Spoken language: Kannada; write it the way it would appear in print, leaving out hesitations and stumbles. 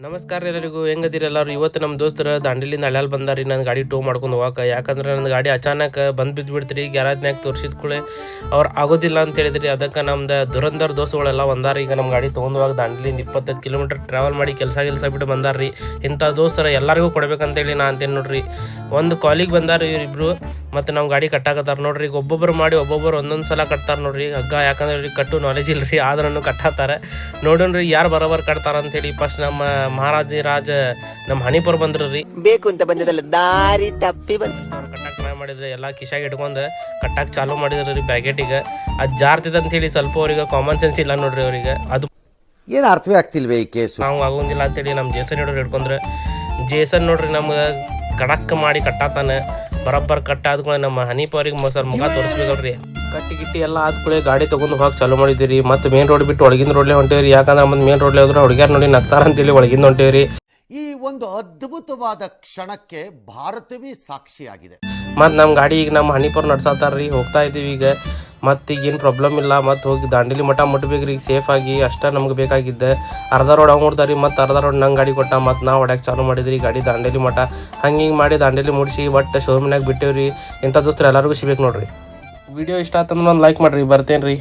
ನಮಸ್ಕಾರ ಎಲ್ಲರಿಗೂ ಹೆಂಗದಿರಿ ಎಲ್ಲರೂ. ಇವತ್ತು ನಮ್ಮ ದೋಸ್ತರು ದಾಂಡೇಲಿಂದ ಹಳ್ಯಾಲ್ ಬಂದಾರಿ ನನ್ನ ಗಾಡಿ ಟೋ ಮಾಡ್ಕೊಂಡು ಹೋಗಕ್ಕೆ. ಯಾಕಂದ್ರೆ ನನ್ನ ಗಾಡಿ ಅಚಾನಕ್ ಬಂದು ಬಿದ್ದುಬಿಡ್ತೀರಿ. ಗ್ಯಾರೇಜ್ನಾಗ ತೋರಿಸಿದ ಕೂಡಲೇ ಅವ್ರು ಆಗೋದಿಲ್ಲ ಅಂತ ಹೇಳಿದ್ರಿ. ಅದಕ್ಕೆ ನಮ್ದು ದುರಂದರ್ ದೋಸ್ತುಗಳೆಲ್ಲ ಬಂದಾರ. ಈಗ ನಮ್ಮ ಗಾಡಿ ತೊಗೊಂಡು ಹೋಗಿ ದಾಂಡೇಲಿಂದ 25 ಕಿಲೋಮೀಟರ್ ಟ್ರಾವೆಲ್ ಮಾಡಿ ಕೆಲಸ ಬಿಟ್ಟು ಬಂದಾರ್ರಿ. ಇಂಥ ದೋಸ್ತರು ಎಲ್ಲರಿಗೂ ಕೊಡ್ಬೇಕಂತೇಳಿ ನಾ ಅಂತೇನು ನೋಡ್ರಿ. ಒಂದು ಕಾಲಿಗೆ ಬಂದಾರ ಇವರಿಬ್ರು, ಮತ್ತು ನಮ್ಮ ಗಾಡಿ ಕಟ್ಟಾಕತ್ತಾರ ನೋಡ್ರಿ. ಈಗ ಒಬ್ಬೊಬ್ಬರು ಮಾಡಿ ಒಬ್ಬೊಬ್ಬರು ಒಂದೊಂದು ಸಲ ಕಟ್ತಾರೆ ನೋಡ್ರಿ ಹಗ್ಗ. ಯಾಕಂದ್ರೆ ಇವ್ರಿಗೆ ಕಟ್ಟು ನಾಲೆಜ್ ಇಲ್ಲರಿ, ಆದ್ರೂ ಕಟ್ಟಾತಾರೆ. ನೋಡೋಣ್ರಿ ಯಾರು ಬರೋಬರ್ ಕಟ್ತಾರ ಅಂತೇಳಿ. ಫಸ್ಟ್ ನಮ್ಮ ಮಹಾರಾಜ ನಮ್ಮ ಹನಿಪುರ್ ಬಂದ್ರಿ. ಬೇಕು ಅಂತ ಬಂದದಲ್ಲ, ದಾರಿ ತಪ್ಪಿ ಬಂದ ಅವ್ರು ಕಟ್ಟಾಕ್ ಟ್ರೈ ಮಾಡಿದ್ರೆ ಎಲ್ಲ ಕಿಶಾಗಿ ಇಟ್ಕೊಂಡು ಕಟ್ಟಾಕ್ ಚಾಲೂ ಮಾಡಿದ್ರಿ ಬ್ಯಾಕೆಟಿಗೆ. ಅದು ಜಾರ್ತಿದೆ ಅಂತ ಹೇಳಿ ಸ್ವಲ್ಪ ಅವ್ರಿಗೆ ಕಾಮನ್ ಸೆನ್ಸ್ ಇಲ್ಲ ನೋಡ್ರಿ ಅವ್ರಿಗೆ. ಅದು ಏನು ಅರ್ಥವೇ ಆಗ್ತಿಲ್ವೇ ಈ ಕೇಸು. ನಾವು ಆಗೋಂಗಿಲ್ಲ ಅಂತೇಳಿ ನಮ್ಮ ಜೇಸನ್ ಹಿಡಿದ್ರು ಹಿಡ್ಕೊಂಡ್ರೆ. ಜೇಸನ್ ನೋಡ್ರಿ ನಮ್ಗೆ ಕಡಕ್ ಮಾಡಿ ಕಟ್ಟಾತಾನೆ. ಬರೋಬ್ಬರ್ ಕಟ್ಟಾದ್ಕೊಳ್ಳೆ ನಮ್ಮ ಹನಿಪವ್ರಿಗೆ ಸರ್ ಮುಖ ತೋರಿಸ್ಬೇಕಲ್ರಿ. ಕಟ್ಟಿ ಎಲ್ಲ ಆದ್ಕೊಳ್ಳೆ ಗಾಡಿ ತೊಗೊಂಡು ಹೋಗಿ ಚಾಲೂ ಮಾಡಿದ್ದೀರಿ. ಮತ್ತು ಮೇನ್ ರೋಡ್ ಬಿಟ್ಟು ಒಳಗಿನ ರೋಡ್ಲೇ ಹೊಂಟೇವ್ರಿ. ಯಾಕಂದ್ರೆ ಮತ್ತೆ ಮೇನ್ ರೋಡ್ಲೇ ಹೋದ್ರೆ ಹುಡುಗ್ಯಾರ ನೋಡಿ ನಗ್ತಾರ ಅಂತೇಳಿ ಒಳಗಿಂದ ಹೊಂಟೇವ್ರಿ. ಈ ಒಂದು ಅದ್ಭುತವಾದ ಕ್ಷಣಕ್ಕೆ ಭಾರತವೇ ಸಾಕ್ಷಿಯಾಗಿದೆ. ಮತ್ತು ನಮ್ಮ ಗಾಡಿ ಈಗ ನಮ್ಮ ಹನಿಪುರ್ ನಡ್ಸತ್ತಾರ್ರಿ. ಹೋಗ್ತಾ ಇದ್ದೀವಿ ಈಗ. ಮತ್ತು ಈಗೇನು ಪ್ರಾಬ್ಲಮ್ ಇಲ್ಲ. ಮತ್ತು ಹೋಗಿ ದಾಂಡೇಲಿ ಮಠ ಮುಟ್ಬೇಕ್ರಿ ಈಗ ಸೇಫಾಗಿ. ಅಷ್ಟೇ ನಮ್ಗೆ ಬೇಕಾಗಿದ್ದೆ. ಅರ್ಧ ರೋಡ್ ಅವ್ನು ನೋಡ್ದಾರಿ, ಮತ್ತು ಅರ್ಧ ರೋಡ್ ನಂಗೆ ಗಾಡಿ ಕೊಟ್ಟ. ಮತ್ತು ನಾವು ಹೊಡ್ಯಾಕೆ ಚಾಲೂ ಮಾಡಿದ್ರಿ ಗಾಡಿ ದಾಂಡೇಲಿ ಮಠ. ಹಿಂಗೆ ಮಾಡಿ ದಾಂಡೇಲಿ ಮುಡಿಸಿ ಒಟ್ಟು ಶೋರೂಮ್ನಾಗ ಬಿಟ್ಟೇವ್ರಿ. ಇಂಥ ದೋಸ್ತರು ಎಲ್ಲರಿಗೂ ಸಿಗ್ಬೇಕು ನೋಡ್ರಿ. ವಿಡಿಯೋ ಇಷ್ಟ ಆತಂದ್ರೆ ಒಂದು ಲೈಕ್ ಮಾಡಿರಿ. ಬರ್ತೇನೆ ರೀ.